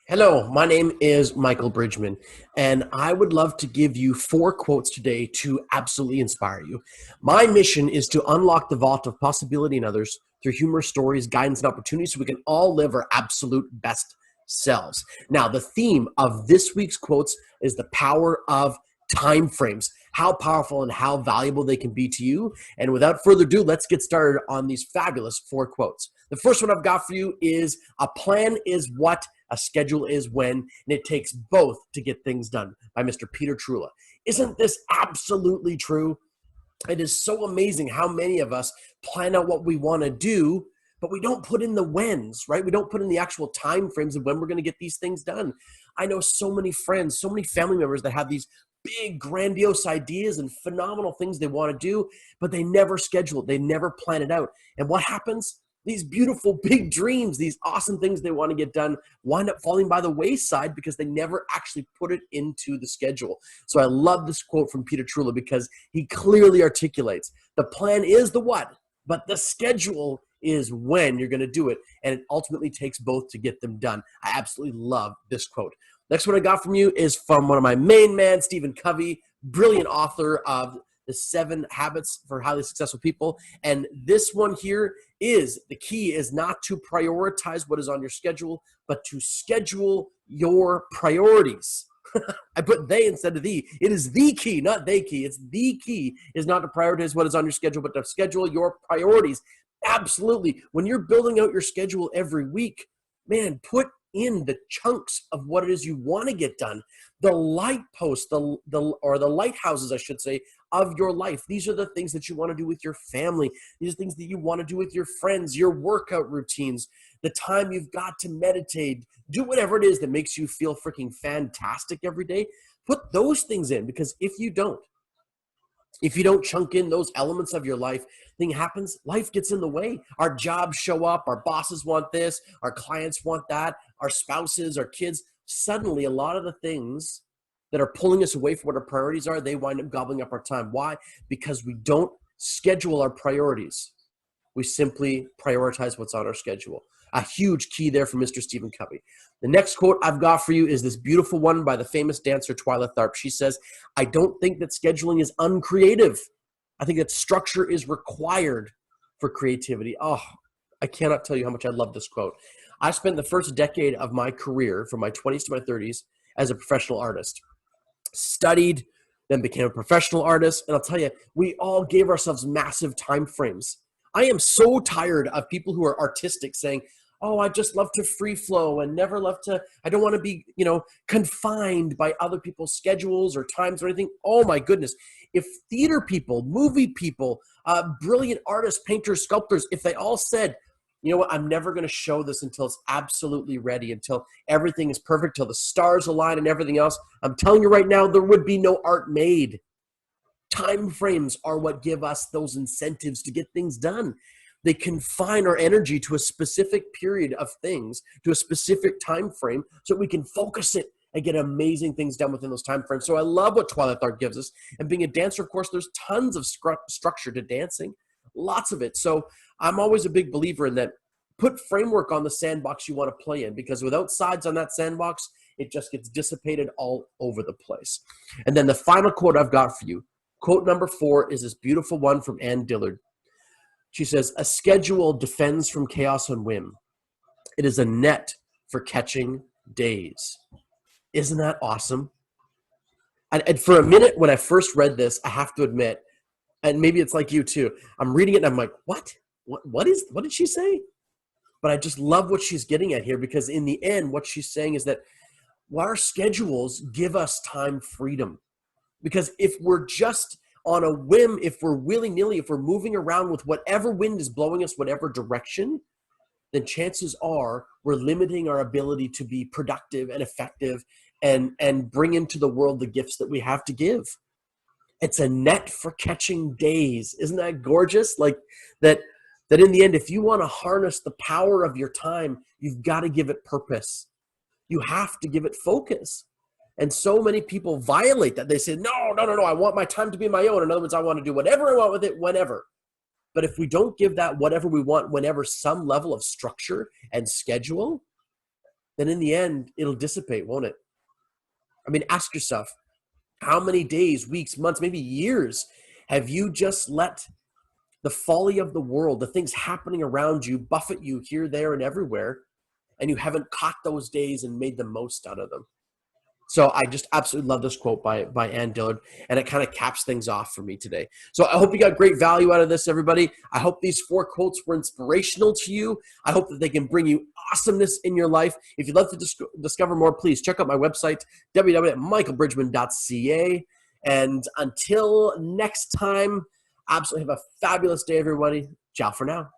Hello, my name is Michael Bridgman, and I would love to give you 4 quotes today to absolutely inspire you. My mission is to unlock the vault of possibility in others through humorous stories, guidance, and opportunities so we can all live our absolute best selves. Now, the theme of this week's quotes is the power of time frames, how powerful and how valuable they can be to you. And without further ado, let's get started on these fabulous 4 quotes. The first one I've got for you is a plan is what a schedule is when, and it takes both to get things done, by Mr. Peter Trula. Isn't this absolutely true? It is so amazing how many of us plan out what we want to do, but we don't put in the whens, right? We don't put in the actual time frames of when we're going to get these things done. I know so many friends, so many family members that have these big, grandiose ideas and phenomenal things they want to do, but they never schedule it. They never plan it out. And what happens? These beautiful big dreams, these awesome things they want to get done wind up falling by the wayside because they never actually put it into the schedule. So I love this quote from Peter Trula because he clearly articulates the plan is the what, but the schedule is when you're going to do it. And it ultimately takes both to get them done. I absolutely love this quote. Next one I got from you is from one of my main man, Stephen Covey, brilliant author of the 7 Habits for Highly Successful People. And this one here is the key is not to prioritize what is on your schedule, but to schedule your priorities. I put they instead of thee. It is the key, not they key. It's the key is not to prioritize what is on your schedule, but to schedule your priorities. Absolutely. When you're building out your schedule every week, man, put in the chunks of what it is you want to get done. The light posts, or the lighthouses, I should say, of your life. These are the things that you want to do with your family. These are things that you want to do with your friends, your workout routines, the time you've got to meditate, do whatever it is that makes you feel freaking fantastic every day. Put those things in, because if you don't chunk in those elements of your life, thing happens, life gets in the way. Our jobs show up, our bosses want this, our clients want that, our spouses, our kids. Suddenly, a lot of the things that are pulling us away from what our priorities are, they wind up gobbling up our time. Why? Because we don't schedule our priorities. We simply prioritize what's on our schedule. A huge key there from Mr. Stephen Covey. The next quote I've got for you is this beautiful one by the famous dancer Twyla Tharp. She says, I don't think that scheduling is uncreative. I think that structure is required for creativity. Oh, I cannot tell you how much I love this quote. I spent the first decade of my career, from my 20s to my 30s, as a professional artist. Studied, then became a professional artist. And I'll tell you, we all gave ourselves massive time frames. I am so tired of people who are artistic saying, oh, I just love to free flow and never love to, I don't want to be, confined by other people's schedules or times or anything. Oh my goodness. If theater people, movie people, brilliant artists, painters, sculptors, if they all said, you know what, I'm never going to show this until it's absolutely ready, until everything is perfect, till the stars align and everything else, I'm telling you right now, there would be no art made. Time frames are what give us those incentives to get things done. They confine our energy to a specific period of things, to a specific time frame, so we can focus it and get amazing things done within those time frames. So I love what Twyla Tharp gives us. And being a dancer, of course, there's tons of structure to dancing, lots of it. So I'm always a big believer in that. Put framework on the sandbox you want to play in, because without sides on that sandbox, it just gets dissipated all over the place. And then the final quote I've got for you, quote number 4, is this beautiful one from Dillard. She says, a schedule defends from chaos and whim. It is a net for catching days. Isn't that awesome? And for a minute, when I first read this, I have to admit, and maybe it's like you too, I'm reading it and I'm like, what did she say? But I just love what she's getting at here, because in the end, what she's saying is that our schedules give us time freedom. Because if we're just on a whim, if we're willy-nilly, if we're moving around with whatever wind is blowing us, whatever direction, then chances are we're limiting our ability to be productive and effective and bring into the world the gifts that we have to give. It's a net for catching days. Isn't that gorgeous? Like that in the end, if you want to harness the power of your time, you've got to give it purpose. You have to give it focus. And so many people violate that. They say, no, I want my time to be my own. In other words, I want to do whatever I want with it, whenever. But if we don't give that whatever we want, whenever, some level of structure and schedule, then in the end, it'll dissipate, won't it? I mean, ask yourself, how many days, weeks, months, maybe years have you just let the folly of the world, the things happening around you, buffet you here, there, and everywhere, and you haven't caught those days and made the most out of them? So I just absolutely love this quote by Ann Dillard, and it kind of caps things off for me today. So I hope you got great value out of this, everybody. I hope these 4 quotes were inspirational to you. I hope that they can bring you awesomeness in your life. If you'd love to discover more, please check out my website, www.michaelbridgman.ca. And until next time, absolutely have a fabulous day, everybody. Ciao for now.